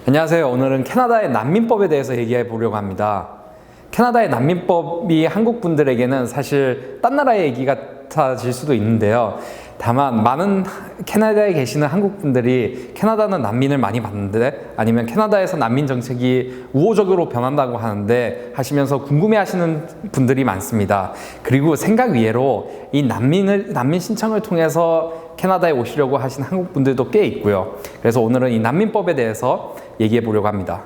안녕하세요. 오늘은 캐나다의 난민법에 대해서 얘기해 보려고 합니다. 캐나다의 난민법이 한국 분들에게는 사실 딴 나라의 얘기 같아질 수도 있는데요. 다만 많은 캐나다에 계시는 한국 분들이 캐나다는 난민을 많이 받는데, 아니면 캐나다에서 난민 정책이 우호적으로 변한다고 하는데 하시면서 궁금해하시는 분들이 많습니다. 그리고 생각 외로 이 난민 신청을 통해서 캐나다에 오시려고 하신 한국 분들도 꽤 있고요. 그래서 오늘은 이 난민법에 대해서 얘기해 보려고 합니다.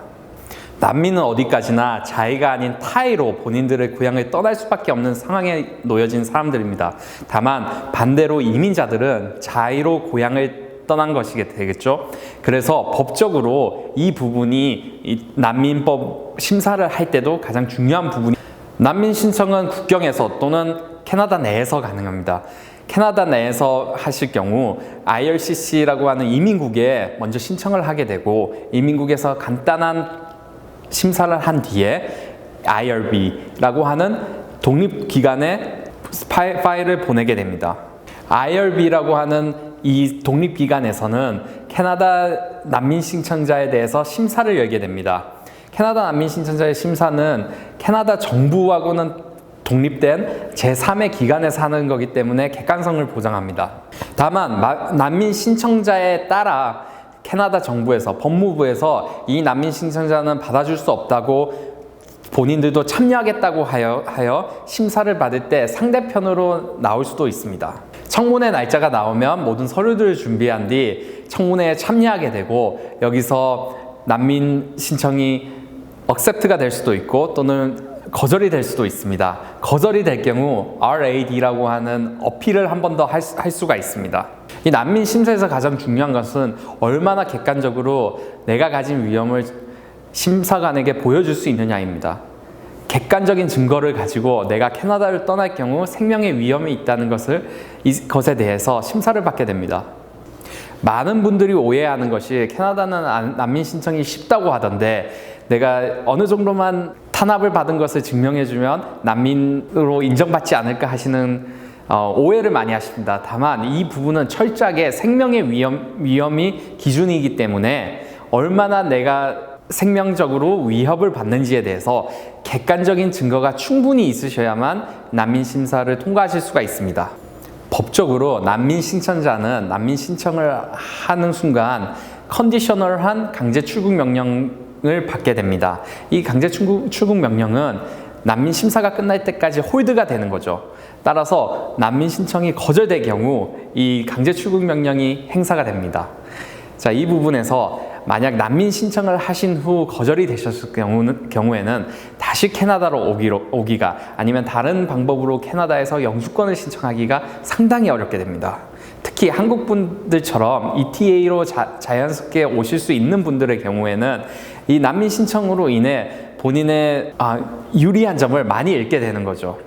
난민은 어디까지나 자의가 아닌 타의로 본인들의 고향을 떠날 수밖에 없는 상황에 놓여진 사람들입니다. 다만 반대로 이민자들은 자의로 고향을 떠난 것이 되겠죠. 그래서 법적으로 이 부분이 이 난민법 심사를 할 때도 가장 중요한 부분이, 난민 신청은 국경에서 또는 캐나다 내에서 가능합니다. 캐나다 내에서 하실 경우 IRCC라고 하는 이민국에 먼저 신청을 하게 되고, 이민국에서 간단한 심사를 한 뒤에 IRB라고 하는 독립기관에 파일을 보내게 됩니다. IRB라고 하는 이 독립기관에서는 캐나다 난민 신청자에 대해서 심사를 열게 됩니다. 캐나다 난민 신청자의 심사는 캐나다 정부하고는 독립된 제3의 기관에서 하는 거기 때문에 객관성을 보장합니다. 다만 난민 신청자에 따라 캐나다 정부에서, 법무부에서 이 난민 신청자는 받아줄 수 없다고 본인들도 참여하겠다고 하여 심사를 받을 때 상대편으로 나올 수도 있습니다. 청문회 날짜가 나오면 모든 서류들을 준비한 뒤 청문회에 참여하게 되고, 여기서 난민 신청이 accept가 될 수도 있고 또는 거절이 될 수도 있습니다. 거절이 될 경우 RAD라고 하는 어필을 한 번 더 할 수가 있습니다. 이 난민 심사에서 가장 중요한 것은 얼마나 객관적으로 내가 가진 위험을 심사관에게 보여줄 수 있느냐입니다. 객관적인 증거를 가지고 내가 캐나다를 떠날 경우 생명의 위험이 있다는 것에 대해서 심사를 받게 됩니다. 많은 분들이 오해하는 것이 캐나다는 난민 신청이 쉽다고 하던데, 내가 어느 정도만 탄압을 받은 것을 증명해주면 난민으로 인정받지 않을까 하시는 오해를 많이 하십니다. 다만 이 부분은 철저하게 생명의 위험이 기준이기 때문에 얼마나 내가 생명적으로 위협을 받는지에 대해서 객관적인 증거가 충분히 있으셔야만 난민 심사를 통과하실 수가 있습니다. 법적으로 난민 신청자는 난민 신청을 하는 순간 컨디셔널한 강제 출국 명령을 받게 됩니다. 이 강제 출국 명령은 난민 심사가 끝날 때까지 홀드가 되는 거죠. 따라서 난민 신청이 거절될 경우 이 강제 출국 명령이 행사가 됩니다. 자, 이 부분에서 만약 난민 신청을 하신 후 거절이 되셨을 경우에는 다시 캐나다로 오기가, 아니면 다른 방법으로 캐나다에서 영주권을 신청하기가 상당히 어렵게 됩니다. 특히 한국 분들처럼 ETA로 자연스럽게 오실 수 있는 분들의 경우에는 이 난민 신청으로 인해 본인의 유리한 점을 많이 잃게 되는 거죠.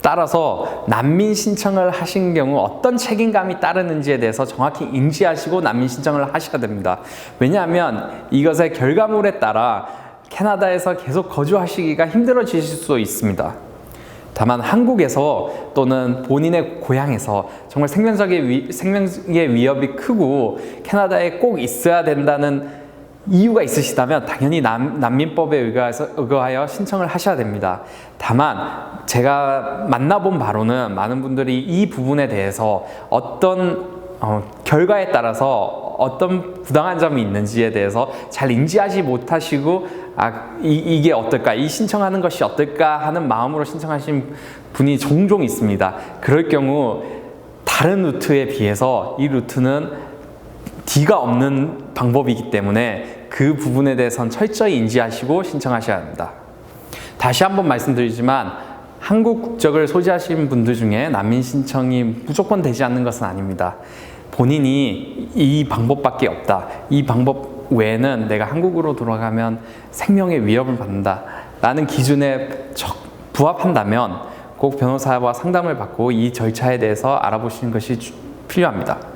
따라서 난민 신청을 하신 경우 어떤 책임감이 따르는지에 대해서 정확히 인지하시고 난민 신청을 하셔야 됩니다. 왜냐하면 이것의 결과물에 따라 캐나다에서 계속 거주하시기가 힘들어지실 수 있습니다. 다만 한국에서 또는 본인의 고향에서 정말 생명의 위협이 크고 캐나다에 꼭 있어야 된다는 이유가 있으시다면 당연히 난민법에 의거하여 신청을 하셔야 됩니다. 다만 제가 만나본 바로는 많은 분들이 이 부분에 대해서 어떤 결과에 따라서 어떤 부당한 점이 있는지에 대해서 잘 인지하지 못하시고 이게 어떨까, 이 신청하는 것이 어떨까 하는 마음으로 신청하신 분이 종종 있습니다. 그럴 경우 다른 루트에 비해서 이 루트는 D가 없는 방법이기 때문에 그 부분에 대해서는 철저히 인지하시고 신청하셔야 합니다. 다시 한번 말씀드리지만 한국 국적을 소지하시는 분들 중에 난민 신청이 무조건 되지 않는 것은 아닙니다. 본인이 이 방법밖에 없다, 이 방법 외에는 내가 한국으로 돌아가면 생명의 위협을 받는다 라는 기준에 부합한다면 꼭 변호사와 상담을 받고 이 절차에 대해서 알아보시는 것이 필요합니다.